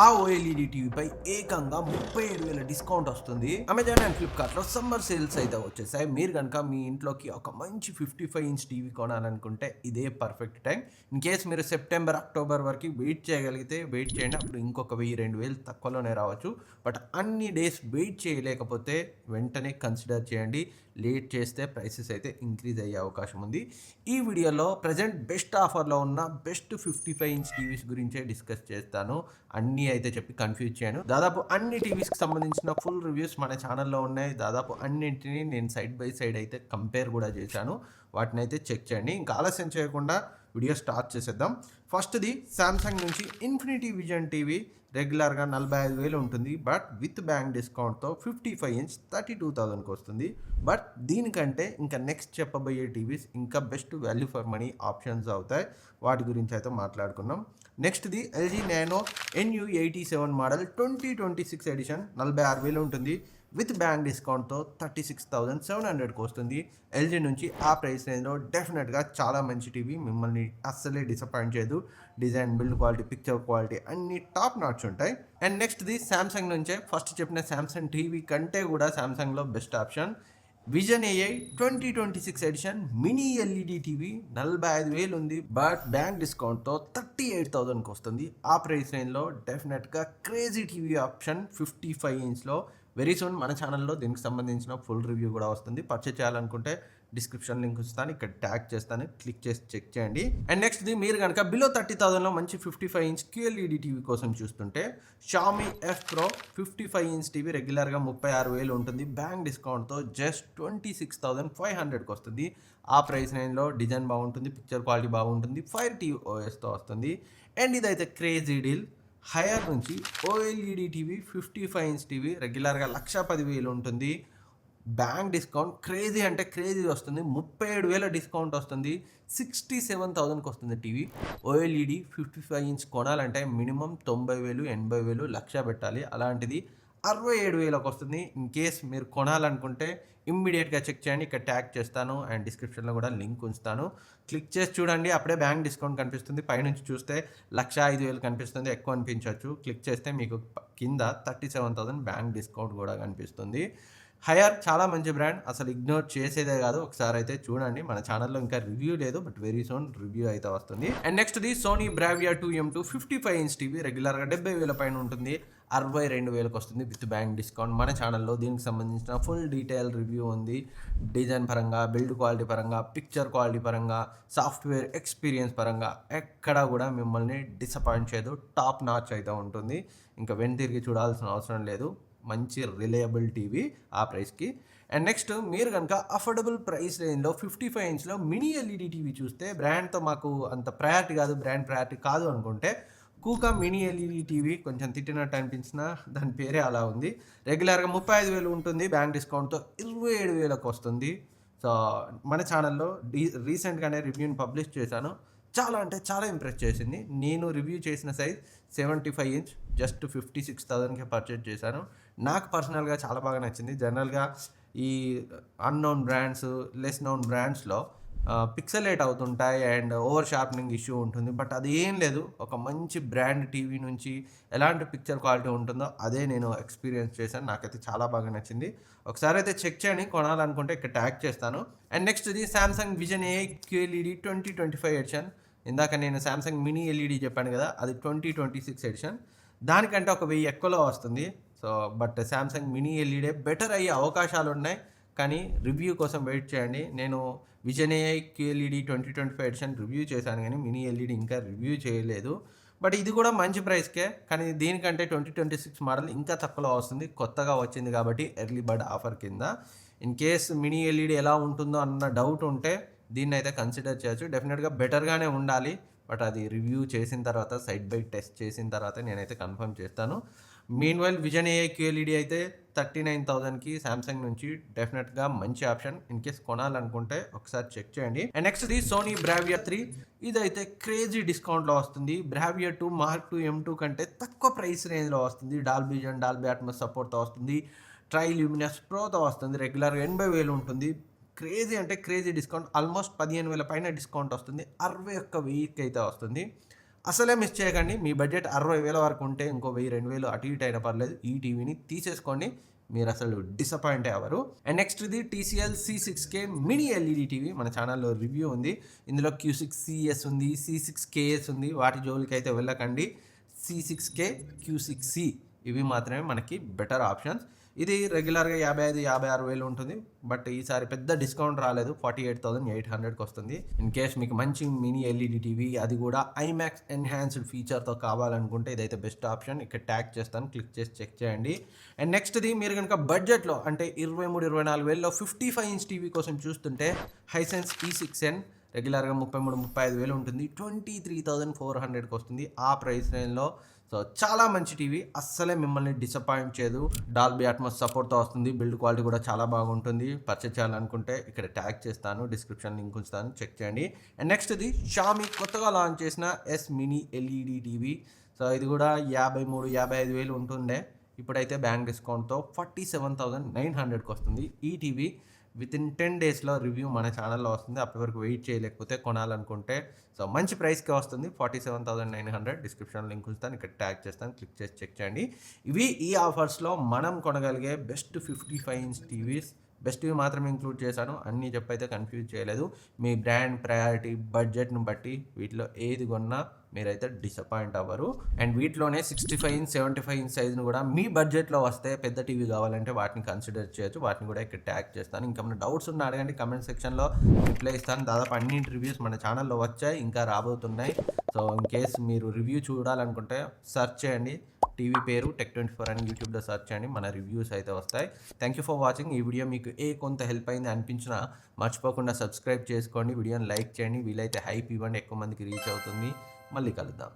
ఆ ఓఎల్ఈడి టీవీపై ఏకంగా 37,000 డిస్కౌంట్ వస్తుంది. అమెజాన్ అండ్ ఫ్లిప్కార్ట్లో సమ్మర్ సేల్స్ అయితే వచ్చేసాయి. మీరు కనుక మీ ఇంట్లోకి ఒక మంచి 55 ఇంచ్ టీవీ కొనాలనుకుంటే ఇదే పర్ఫెక్ట్ టైం. ఇన్ కేస్ మీరు సెప్టెంబర్, అక్టోబర్ వరకు వెయిట్ చేయగలిగితే వెయిట్ చేయండి. అప్పుడు ఇంకొక 1000-2000 తక్కువలోనే రావచ్చు. బట్ అన్ని డేస్ వెయిట్ చేయలేకపోతే వెంటనే కన్సిడర్ చేయండి. లేట్ చేస్తే ప్రైసెస్ అయితే ఇంక్రీజ్ అయ్యే అవకాశం ఉంది. ఈ వీడియోలో ప్రజెంట్ బెస్ట్ ఆఫర్లో ఉన్న బెస్ట్ 55 ఇంచ్ టీవీస్ గురించే డిస్కస్ చేస్తాను. అన్నీ అయితే చెప్పి కన్ఫ్యూజ్ చేయను. దాదాపు అన్ని టీవీస్కి సంబంధించిన ఫుల్ రివ్యూస్ మన ఛానల్లో ఉన్నాయి. దాదాపు అన్నింటినీ నేను సైడ్ బై సైడ్ అయితే కంపేర్ కూడా చేశాను. వాటిని అయితే చెక్ చేయండి. ఇంకా ఆలస్యం చేయకుండా వీడియో స్టార్ట్ చేసేద్దాం. ఫస్ట్ది శాంసంగ్ నుంచి ఇన్ఫినిటీ విజన్ టీవీ రెగ్యులర్గా 45,000 ఉంటుంది. బట్ విత్ బ్యాంక్ డిస్కౌంట్తో 55 ఇంచ్ 32,000కి వస్తుంది. బట్ దీనికంటే ఇంకా నెక్స్ట్ చెప్పబోయే టీవీస్ ఇంకా best value for money options అవుతాయి. వాటి గురించి అయితే మాట్లాడుకున్నాం. నెక్స్ట్ది LG nano NU87 model 2026 edition 46,000 ఉంటుంది. విత్ బ్యాంక్ డిస్కౌంట్తో 36,700కి వస్తుంది. ఎల్జీ నుంచి ఆ ప్రైస్ రేంజ్లో డెఫినెట్గా చాలా మంచి టీవీ, మిమ్మల్ని అస్సలే డిసప్పాయింట్ చేయదు. Design, build quality, picture quality అన్నీ టాప్ నాచ్ ఉంటాయి. అండ్ నెక్స్ట్ది శాంసంగ్ నుంచే ఫస్ట్ చెప్పిన శాంసంగ్ టీవీ కంటే కూడా శాంసంగ్లో best option vision AI 2026 edition mini LED TV 45,000 ఉంది. బట్ బ్యాంక్ డిస్కౌంట్తో 38,000కి వస్తుంది. ఆ ప్రైస్ రేంజ్లో డెఫినెట్గా క్రేజీ టీవీ ఆప్షన్ 55 ఇంచ్లో వెరీ సూన్ మన ఛానల్లో దీనికి సంబంధించిన ఫుల్ రివ్యూ కూడా వస్తుంది. పర్చేస్ చేయాలనుకుంటే డిస్క్రిప్షన్ లింక్ ఇస్తాను, ఇక్కడ ట్యాగ్ చేస్తాను, క్లిక్ చేసి చెక్ చేయండి. అండ్ నెక్స్ట్ది మీరు కనుక బిలో 30,000లో మంచి 55 ఇంచ్ QLED టీవీ కోసం చూస్తుంటే Xiaomi F Pro 55 inch TV రెగ్యులర్గా 36,000 ఉంటుంది. బ్యాంక్ డిస్కౌంట్తో జస్ట్ 26,500కి వస్తుంది. ఆ ప్రైస్ రేంజ్లో డిజైన్ బాగుంటుంది, పిక్చర్ క్వాలిటీ బాగుంటుంది, ఫైర్ టీవీ OSతో వస్తుంది. అండ్ ఇదైతే క్రేజీ డీల్. హైయర్ నుంచి OLED టీవీ 55 ఇంచ్ టీవీ రెగ్యులర్గా 1,10,000 ఉంటుంది. బ్యాంక్ డిస్కౌంట్ క్రేజీ అంటే క్రేజీ వస్తుంది. 37,000 డిస్కౌంట్ వస్తుంది. 67,000కి వస్తుంది టీవీ. OLED 55 ఇంచ్ కొనాలంటే మినిమం 90,000, 80,000, 1,00,000 పెట్టాలి. అలాంటిది 67,000కి వస్తుంది. ఇన్ కేస్ మీరు కొనాలనుకుంటే ఇమ్మీడియట్గా చెక్ చేయండి, ఇక్కడ ట్యాగ్ చేస్తాను అండ్ డిస్క్రిప్షన్లో కూడా లింక్ ఉంచుతాను. క్లిక్ చేసి చూడండి, అప్పుడే బ్యాంక్ డిస్కౌంట్ కనిపిస్తుంది. పైనుంచి చూస్తే 1,05,000 కనిపిస్తుంది, ఎక్కువ అనిపించవచ్చు. క్లిక్ చేస్తే మీకు కింద 37,000 బ్యాంక్ డిస్కౌంట్ కూడా కనిపిస్తుంది. హైయర్ చాలా మంచి బ్రాండ్, అసలు ఇగ్నోర్ చేసేదే కాదు. ఒకసారి అయితే చూడండి, మన ఛానల్లో ఇంకా రివ్యూ లేదు, బట్ వెరీ సూన్ రివ్యూ అయితే వస్తుంది. అండ్ నెక్స్ట్ది Sony Bravia 2M2 55 inch TV రెగ్యులర్గా 70,000 పైన ఉంటుంది. 62,000కి వస్తుంది విత్ బ్యాంక్ డిస్కౌంట్. మన ఛానల్లో దీనికి సంబంధించిన ఫుల్ డీటెయిల్ రివ్యూ ఉంది. డిజైన్ పరంగా, బిల్డ్ క్వాలిటీ పరంగా, పిక్చర్ క్వాలిటీ పరంగా, సాఫ్ట్వేర్ ఎక్స్పీరియన్స్ పరంగా ఎక్కడా కూడా మిమ్మల్ని డిసప్పాయింట్ చేయదు. టాప్ నాచ్ అయితే ఉంటుంది. ఇంకా వెనుతిరిగి చూడాల్సిన అవసరం లేదు. మంచి రిలయబుల్ టీవీ ఆ ప్రైస్కి. అండ్ నెక్స్ట్ మీరు కనుక అఫోర్డబుల్ ప్రైస్ రేంజ్లో 55 ఇంచ్లో మినీ ఎల్ఈడి టీవీ చూస్తే బ్రాండ్తో మాకు అంత ప్రయారిటీ కాదు, బ్రాండ్ ప్రయారిటీ కాదు అనుకుంటే కూకా మినీ ఎల్ఈడి టీవీ కొంచెం తిట్టినట్టు అనిపించినా దాని పేరే అలా ఉంది. రెగ్యులర్గా 35,000 ఉంటుంది. బ్యాంక్ డిస్కౌంట్తో 27,000కి వస్తుంది. సో మన ఛానల్లో రీసెంట్గానే రివ్యూని పబ్లిష్ చేశాను. చాలా అంటే చాలా ఇంప్రెస్ చేసింది. నేను రివ్యూ చేసిన సైజ్ 75 ఇంచ్ జస్ట్ 56,000కి పర్చేజ్ చేశాను. నాకు పర్సనల్గా చాలా బాగా నచ్చింది. జనరల్గా ఈ unknown brands, less known బ్రాండ్స్లో pixelate అవుతుంటాయి అండ్ ఓవర్ షార్పనింగ్ ఇష్యూ ఉంటుంది. బట్ అది ఏం లేదు. ఒక మంచి బ్రాండ్ టీవీ నుంచి ఎలాంటి పిక్చర్ క్వాలిటీ ఉంటుందో అదే నేను ఎక్స్పీరియన్స్ చేశాను. నాకైతే చాలా బాగా నచ్చింది. ఒకసారి అయితే చెక్ చేయండి, కొనాలనుకుంటే ఇక్కడ ట్యాగ్ చేస్తాను. అండ్ నెక్స్ట్ ఇది శాంసంగ్ విజన్ AI QLED 2025 ఎడిషన్. ఇందాక నేను శాంసంగ్ మినీ ఎల్ఈడి చెప్పాను కదా, అది 2026 ఎడిషన్. దానికంటే ఒక 1000 ఎక్కువలో వస్తుంది. సో బట్ శాంసంగ్ మినీ ఎల్ఈడే బెటర్ అయ్యే అవకాశాలు ఉన్నాయి, కానీ రివ్యూ కోసం వెయిట్ చేయండి. నేను vision AI QLED 2025 edition review చేశాను, కానీ మినీ ఎల్ఈడి ఇంకా రివ్యూ చేయలేదు. బట్ ఇది కూడా మంచి ప్రైస్కే, కానీ దీనికంటే 2026 మోడల్ ఇంకా తక్కువలో వస్తుంది. కొత్తగా వచ్చింది కాబట్టి ఎర్లీ బర్డ్ ఆఫర్ కింద. ఇన్ కేస్ మినీ ఎల్ఈడి ఎలా ఉంటుందో అన్న డౌట్ ఉంటే దీన్ని అయితే కన్సిడర్ చేయొచ్చు. డెఫినెట్గా బెటర్గానే ఉండాలి, బట్ అది రివ్యూ చేసిన తర్వాత, సైడ్ బై టెస్ట్ చేసిన తర్వాత నేనైతే కన్ఫర్మ్ చేస్తాను. మీన్వైల్ విజన్ AI QLED అయితే 39,000కి శాంసంగ్ నుంచి డెఫినెట్గా మంచి ఆప్షన్. ఇన్ కేస్ కొనాలనుకుంటే ఒకసారి చెక్ చేయండి. అండ్ నెక్స్ట్ది సోనీ బ్రావియా 3. ఇదైతే క్రేజీ డిస్కౌంట్లో వస్తుంది. బ్రావియా 2 Mark II M2 కంటే తక్కువ ప్రైస్ రేంజ్లో వస్తుంది. డాల్బీ విజన్, డాల్బీ అట్మోస్ సపోర్ట్తో వస్తుంది. ట్రై ల్యూమినస్ ప్రోతో వస్తుంది. రెగ్యులర్గా 80,000 ఉంటుంది. క్రేజీ అంటే క్రేజీ డిస్కౌంట్. ఆల్మోస్ట్ 15,000 పైన డిస్కౌంట్ వస్తుంది. 61,000కి అయితే వస్తుంది. అసలే మిస్ చేయకండి. మీ బడ్జెట్ 60,000 వరకు ఉంటే ఇంకో 1000, 2000 అటు ఇటు అయినా పర్లేదు. ఈ టీవీని తీసేసుకోండి. మీరసలు డిసప్పాయింటే అవ్వరు. అండ్ నెక్స్ట్ ఇది TCL C6K mini LED TV. మన ఛానల్‌లో రివ్యూ ఉంది. ఇందులో Q6CS ఉంది, C6KS ఉంది. వాటి జోలికైతే వెళ్ళకండి. C6K, Q6C ఇవి మాత్రమే మనకి బెటర్ ఆప్షన్స్. ఇది రెగ్యులర్‌గా 55, 56,000 ఉంటుంది. బట్ ఈసారి పెద్ద డిస్కౌంట్ రాలేదు. 48,800కి వస్తుంది. ఇన్ కేస్ మీకు మంచి మినీ ఎల్ఈడి టీవీ, అది కూడా ఐమాక్స్ ఎన్హాన్స్డ్ ఫీచర్‌తో కావాలనుకుంటే ఇదైతే బెస్ట్ ఆప్షన్. ఇక్కడ ట్యాగ్ చేస్తాను, క్లిక్ చేసి చెక్ చేయండి. అండ్ నెక్స్ట్‌ది మీరు గనుక బడ్జెట్‌లో అంటే 23, 24,000లో 55 ఇంచ్ టీవీ కోసం చూస్తుంటే హైసెన్స్ E6n రెగ్యులర్‌గా 33, 35,000 ఉంటుంది. 23,400కి వస్తుంది. ఆ ప్రైస్ రేంజ్‌లో సో చాలా మంచి టీవీ. అస్సలే మిమ్మల్ని డిసప్పాయింట్ చేయదు. డాల్బీ అట్మాస్ సపోర్ట్‌తో వస్తుంది. బిల్డ్ క్వాలిటీ కూడా చాలా బాగుంటుంది. పర్చేజ్ చేయాలనుకుంటే ఇక్కడ ట్యాగ్ చేస్తాను, డిస్క్రిప్షన్ లింక్ ఉంచుతాను, చెక్ చేయండి. అండ్ నెక్స్ట్‌ది షామీ కొత్తగా లాంచ్ చేసిన S mini LED TV. So ఇది కూడా 53, 55,000 ఉంటుండే. ఇప్పుడైతే బ్యాంక్ డిస్కౌంట్‌తో 47,900కి వస్తుంది. ఈ టీవీ వితిన్ 10 డేస్‌లో రివ్యూ మన ఛానల్‌లో వస్తుంది. అప్పటి వరకు వెయిట్ చేయలేకపోతే కొనాలనుకుంటే సో మంచి ప్రైస్‌కే వస్తుంది. 47,900 డిస్క్రిప్షన్ లింక్ ఉంచుతాను, ఇక్కడ ట్యాగ్ చేస్తాను, క్లిక్ చేసి చెక్ చేయండి. ఇవి ఈ ఆఫర్స్‌లో మనం కొనగలిగే బెస్ట్ 55 ఇంచ్ టీవీస్. బెస్ట్‌వి మాత్రమే ఇంక్లూడ్ చేశాను. అన్నీ చెప్పైతే కన్ఫ్యూజ్ చేయలేదు. మీ బ్రాండ్, ప్రయారిటీ, బడ్జెట్‌ని బట్టి వీటిలో ఏది కొన్నా మీరైతే డిసప్పాయింట్ అవ్వరు. అండ్ వీటిలోనే 65 ఇంచ్, 75 ఇంచ్ సైజును కూడా మీ బడ్జెట్లో వస్తే పెద్ద టీవీ కావాలంటే వాటిని కన్సిడర్ చేయొచ్చు. వాటిని కూడా ఇక్కడ ట్యాగ్ చేస్తాను. ఇంకా మన డౌట్స్ ఉన్న అడగండి, కమెంట్ సెక్షన్లో రిప్లై ఇస్తాను. దాదాపు అన్నింటి రివ్యూస్ మన ఛానల్లో వచ్చాయి, ఇంకా రాబోతున్నాయి. సో ఇన్ కేస్ మీరు రివ్యూ చూడాలనుకుంటే సెర్చ్ చేయండి. టీవీ పేరు Tech24 అని యూట్యూబ్లో సెర్చ్ చేయండి. మన రివ్యూస్ అయితే వస్తాయి. Thank you for watching. ఈ వీడియో మీకు కొంత హెల్ప్ అయింది అనిపించినా మర్చిపోకుండా సబ్స్క్రైబ్ చేసుకోండి. వీడియోని లైక్ చేయండి. వీలైతే హైప్ ఇవ్వండి, ఎక్కువ మందికి రీచ్ అవుతుంది. మళ్ళీ కలుద్దాం.